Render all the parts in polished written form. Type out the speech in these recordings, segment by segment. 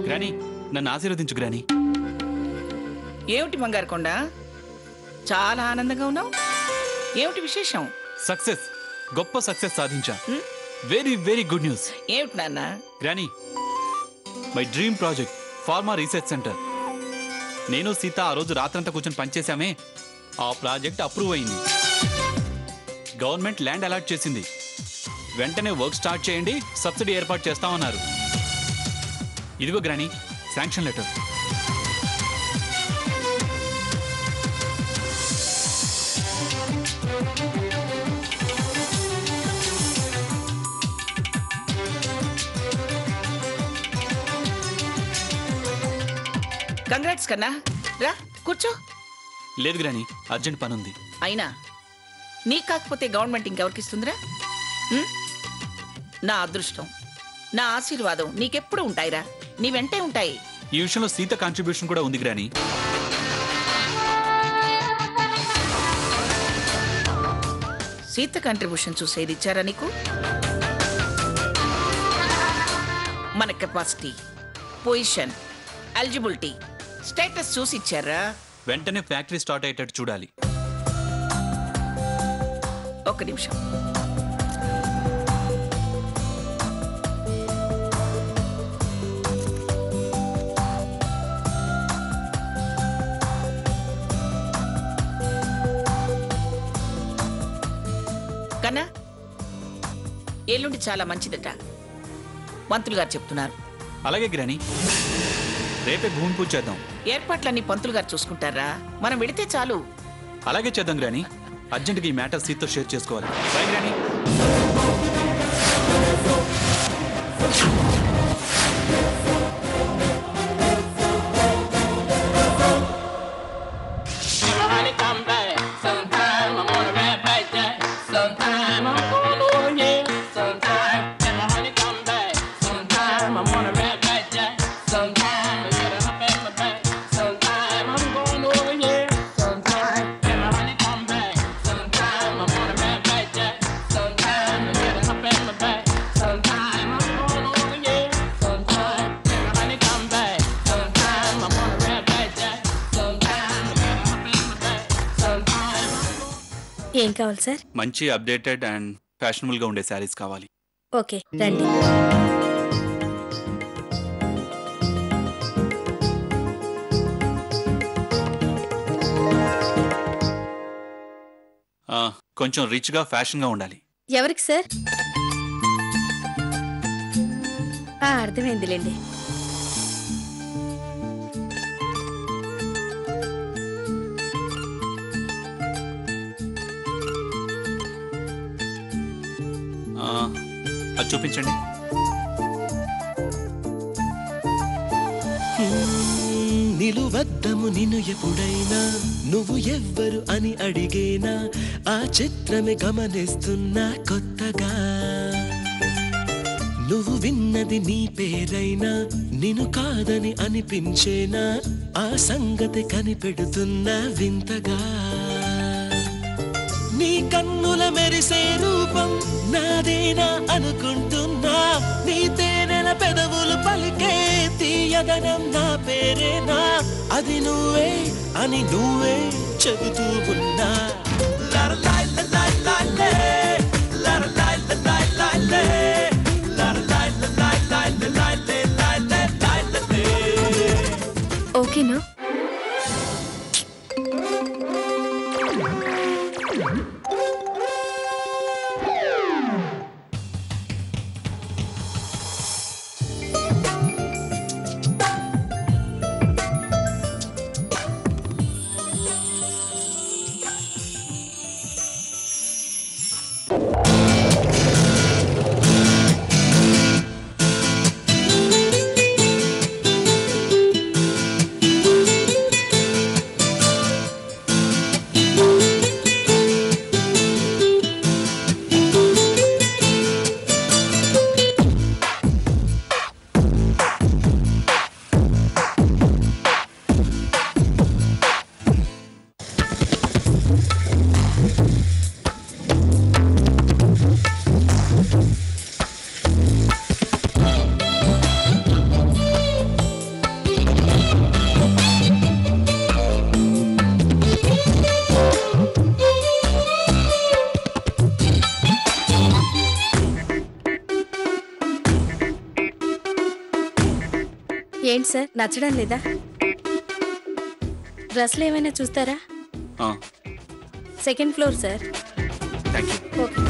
Granny నన్ను ఆశీర్వదించు granny. ఏమిటి బంగారు కొండ, చాలా ఆనందంగా ఉన్నావు? ఏమిటి విశేషం? సక్సెస్, గొప్ప సక్సెస్ సాధించా. Very very good news. ఏమిటి నాన్న? Granny, my dream project pharma research centre. నేను సీత ఆ రోజు రాత్రంతా కూర్చొని పనిచేశామే, ఆ ప్రాజెక్ట్ అప్రూవ్ అయింది. గవర్నమెంట్ ల్యాండ్ అలాట్ చేసింది. వెంటనే వర్క్ స్టార్ట్ చేయండి, సబ్సిడీ ఏర్పాటు చేస్తామన్నారు. ఇదిగో గ్రానీ శాంక్షన్ లెటర్. కంగ్రాట్స్ కన్నా, రా కూర్చో. లేదు గ్రానీ, అర్జెంట్ పని ఉంది. అయినా నీ కాకపోతే గవర్నమెంట్ ఇంకెవరికి ఇస్తుందిరా? నా అదృష్టం, నా ఆశీర్వాదం నీకెప్పుడు ఉంటాయిరా, నీ వెంటే ఉంటాయి. ఈ విషయంలో సీత కాంట్రిబ్యూషన్ కూడా ఉంది గ్రానీ. సీత కాంట్రిబ్యూషన్ చూసేది ఇచ్చారా నీకు? మన కెపాసిటీ, పొజిషన్, ఎలిజిబిలిటీ, స్టేటస్ చూసి ఇచ్చారా? వెంటనే ఫ్యాక్టరీ స్టార్ట్ అయ్యేటట్టు చూడాలి. ఒక్క నిమిషం. కన్నా, ఎల్లుండి చాలా మంచిదట, మంత్రులు గారు చెప్తున్నారు. అలాగే గ్రానీ, రేపే భూమి పూజ చేద్దాం. ఏర్పాట్లన్నీ పంతులు గారు చూసుకుంటారా, మనం వెళితే చాలు. అలాగే చేద్దాం గ్రానీ. అర్జెంట్గా ఈ మ్యాటర్ సీట్తో షేర్ చేసుకోవాలి. By granny. ఏం కావాలి సార్? మంచి అప్డేటెడ్ అండ్ ఫ్యాషనబుల్గా ఉండే శారీస్ కావాలి. ఓకే రండి. కొంచెం రిచ్గా ఫ్యాషన్గా ఉండాలి. ఎవరికి సార్? అర్థమైందిలేండి. అది చూపించండి. నిలువద్దము నిన్ను ఎప్పుడైనా, నువ్వు ఎవ్వరు అని అడిగేనా, ఆ చిత్రమే గమనిస్తున్నా కొత్తగా. నువ్వు విన్నది నీ పేరైనా, నిన్ను కాదని అనిపించేనా, ఆ సంగతి కనిపెడుతున్నా వింతగా. నీ కన్నుల మెరిసే రూపం నాదేనా అనుకుంటున్నా, నీ తేనెల పెదవులు పలికే తీయదనం నా పేరేనా, అది నువ్వే అని నువ్వే చెబుతూ ఉన్నా. ఓకేనా? ఏంటి సార్ నచ్చడం లేదా? డ్రెస్లు ఏమైనా చూస్తారా? Second floor sir. Thank you. Okay.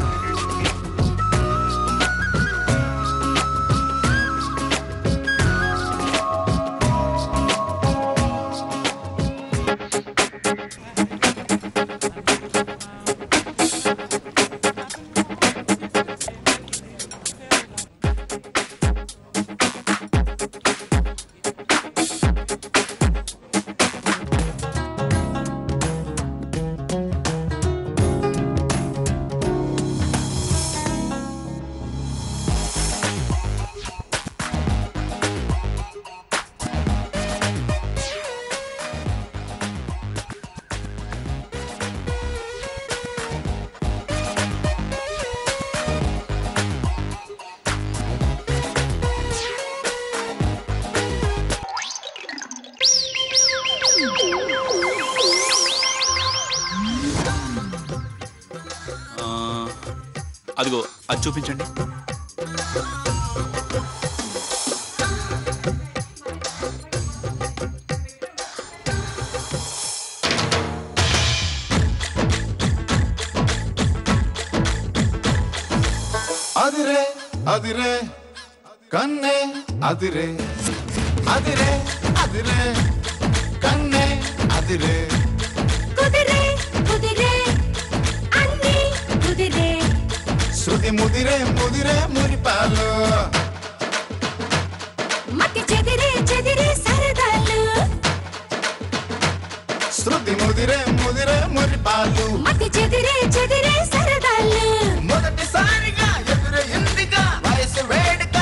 అదిగో అది చూపించండి. అదిరే అదిరే కన్నే అదిరే అదిరే అదిరే కన్నే అదిరే కుదిరే కుదిరే అన్ని కుదిరే శృతి ముదిరే ముదిరే మురిపాలు మతి చెదిరే చెదిరే సరదాలు శృతి ముదిరే ముదిరే మురిపాలు మతి చెదిరే చెదిరే సరదాలు మొదటిసారిగా ఎదురే ఇందిగా వయసు వేడుక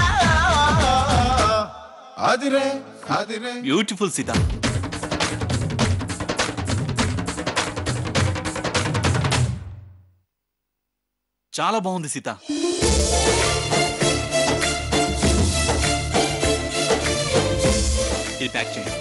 అదిరే అదిరే. బ్యూటిఫుల్ సీత. చాలా బాగుంది సీత. ఇది ప్యాక్ చేయండి.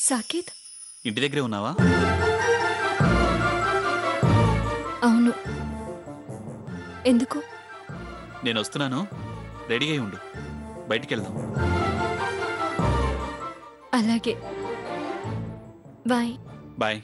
సాకేత్, ఇంటి దగ్గరే ఉన్నావా? అవును. ఎందుకు? నేను వస్తున్నాను, రెడీ అయి ఉండు, బయటికి వెళ్దాం. అలాగే, బాయ్. బాయ్.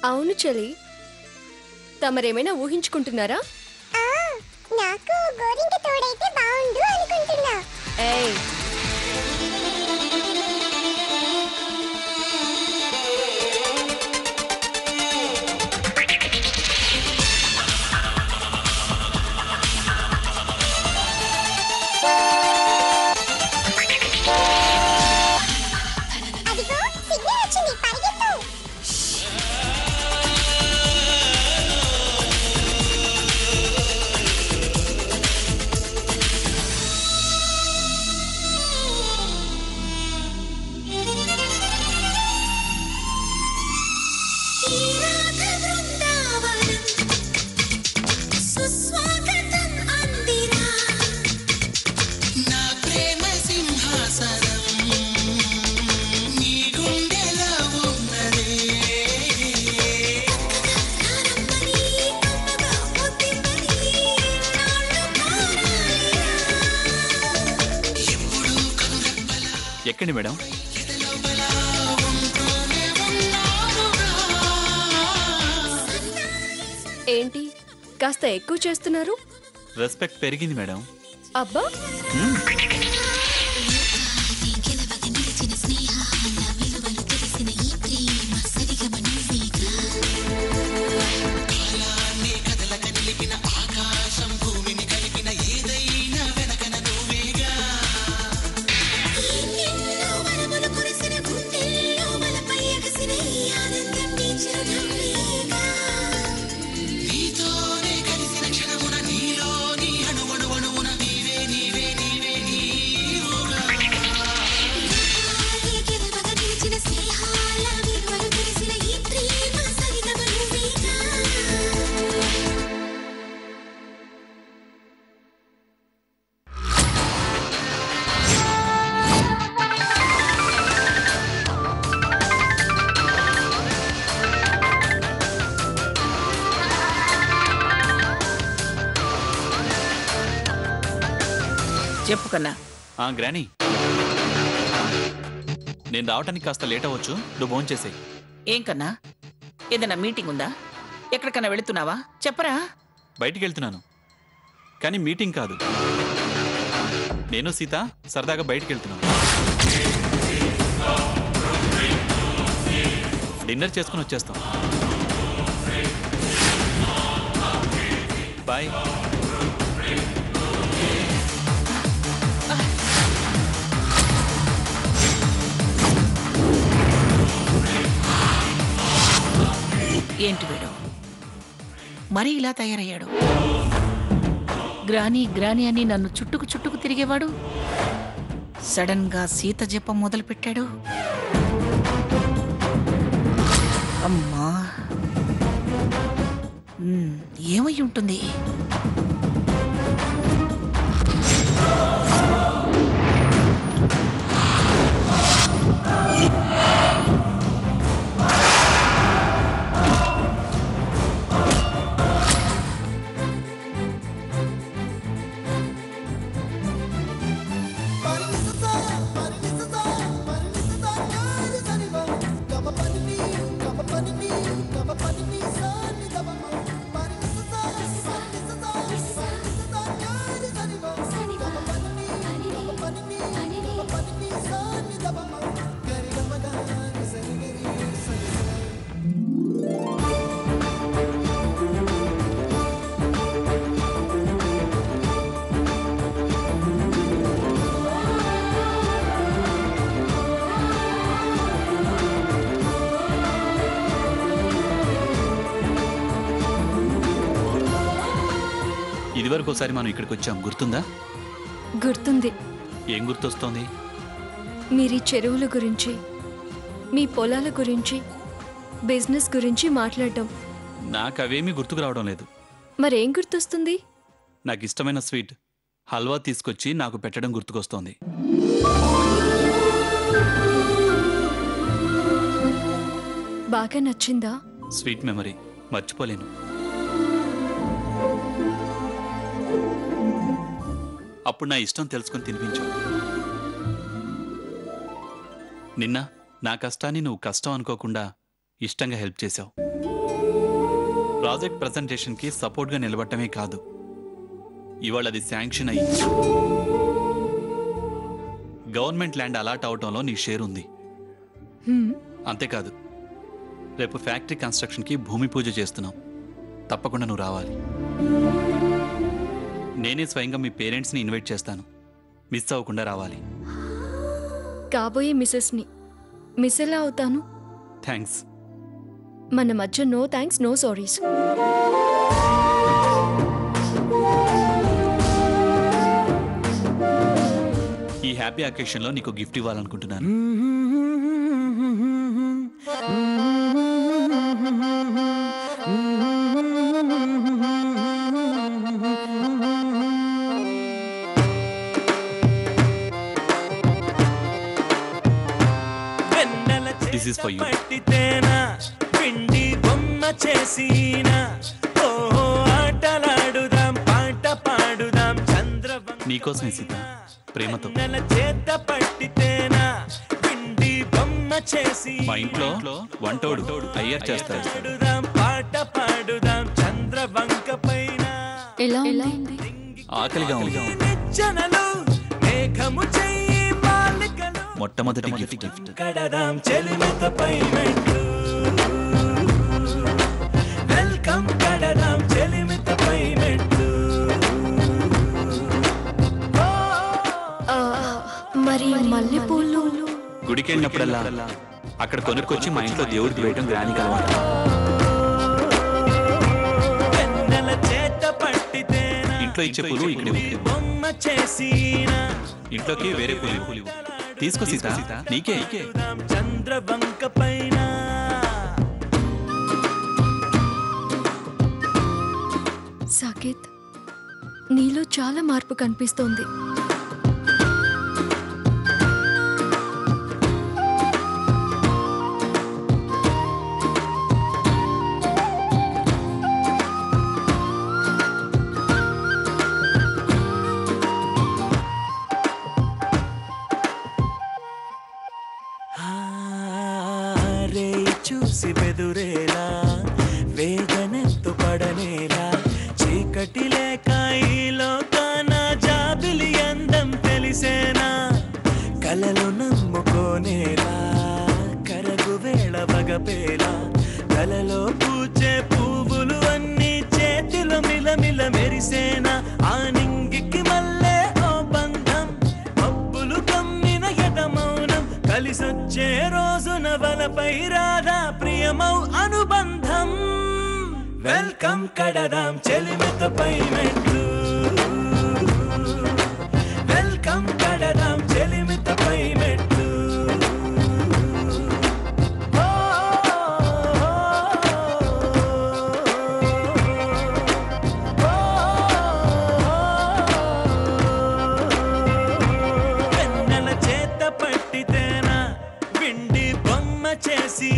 అవును చెలి, తమరేమైనా ఊహించుకుంటున్నారా? నాకు గోరింక తోడైతే బాగుండు అనుకుంటున్నా. ఎక్కండి మేడం. ఏంటి కాస్త ఎక్కువ చేస్తున్నారు? రెస్పెక్ట్ పెరిగింది మేడం. అబ్బా, చెప్పు కన్నా. గ్రానీ, నేను రావటానికి కాస్త లేట్ అవ్వచ్చు, నువ్వు ఫోన్ చేసేయి. ఏం కన్నా, ఏదైనా మీటింగ్ ఉందా? ఎక్కడికన్నా వెళుతున్నావా? చెప్పరా. బయటికి వెళ్తున్నాను, కానీ మీటింగ్ కాదు. నేను సీత సరదాగా బయటికి వెళ్తున్నాను. డిన్నర్ చేసుకుని వచ్చేస్తాం. బాయ్. ఏంటి వీడు మరి ఇలా తయారయ్యాడు? గ్రానీ గ్రానీ అని నన్ను చుట్టుకు తిరిగేవాడు సడన్ గా సీత జపం మొదలు పెట్టాడు. అమ్మా, ఏమై ఉంటుంది? ఇదివరకు ఒకసారి మనం ఇక్కడికి వచ్చాం, గుర్తుందా? గుర్తుంది. ఏం గుర్తొస్తోంది? మీరీ చెరువుల గురించి, మీ పొలాల గురించి, బిజినెస్ గురించి మాట్లాడడం. నాకు అవేమీ గుర్తుకు రావడం లేదు. మరేం గుర్తొస్తుంది? నాకు ఇష్టమైన స్వీట్ హల్వా తీసుకొచ్చి నాకు పెట్టడం గుర్తుకొస్తోంది. బాగా నచ్చిందా? స్వీట్ మెమరీ మర్చిపోలేను. అప్పుడు నా ఇష్టం తెలుసుకొని తినిపించు. నిన్న నా కష్టాన్ని నువ్వు కష్టం అనుకోకుండా ఇష్టంగా హెల్ప్ చేశావు. ప్రాజెక్ట్ ప్రజెంటేషన్కి సపోర్ట్గా నిలబడటమే కాదు, ఇవాళ అది శాంక్షన్ అయ్యి గవర్నమెంట్ ల్యాండ్ అలాట్ అవటంలో నీ షేర్ ఉంది. అంతేకాదు, రేపు ఫ్యాక్టరీ కన్స్ట్రక్షన్కి భూమి పూజ చేస్తున్నాం. తప్పకుండా నువ్వు రావాలి. నేనే స్వయంగా మీ పేరెంట్స్ని ఇన్వైట్ చేస్తాను. మిస్ అవ్వకుండా రావాలి. కాబోయే మిసెస్ని మిస్ ఎలా అవుతాను? థ్యాంక్స్. మన మధ్య నో థ్యాంక్స్, నో సారీస్. ఈ హ్యాపీ అకేషన్లో నీకు గిఫ్ట్ ఇవ్వాలనుకుంటున్నాను. This is for you. నీకోసమే సీత, ప్రేమతో. చేసి మా ఇంట్లో వంటోడు అయ్యర్ చేస్తాడు. పాట పాడుదాం చంద్రవంక పైన ఎలా ఉంది? ఆకలిగా ఉంది. నిచ్చెనలు మేఘము చెయ్యి మాలికలు మొట్టమొదటి గిఫ్ట్ కడదాం చెలిమిత పైనట్టు వెల్కమ్ కడదాం చెలిమిత పైనట్టు మరి మల్లెపూలు గుడికి వెళ్ళినప్పుడల్లా అక్కడ కొనుక్కొచ్చి మా ఇంట్లో దేవుడికి వేయడం గ్రానికి అలవాటు. ఇంట్లో ఇచ్చే పూలు ఇక్కడ ఇంట్లోకి వేరే పూలు తీసుకో సీత, నీకే చంద్రవంక పైన సాకేత్, నీలో చాలా మార్పు కనిపిస్తోంది. చూసి బెదురేలా వేదనెత్తు పడనేలా చీకటి లేక ఈలో కానా జాబిలి అందం తెలిసేనా కలలు నమ్ముకోనేలా కరగు వేళ బగపేలా కలలో పూచే పువ్వులు అన్నీ చేతిలో మిలమిల మెరిసేనా ఆ నింగికి మల్లే ఓ బంధం మబ్బులు కమ్మిన యథమౌనం కలిసొచ్చే రోజున వలపై రాధా ప్రియమౌ అనుబంధం వెల్కమ్ కడదాం చెలిమిత పైనట్లు వెల్కమ్ కడదాం చెలిమిత పైనట్లు వెన్నెల చేత పట్టితేనా విండి బొమ్మ చేసి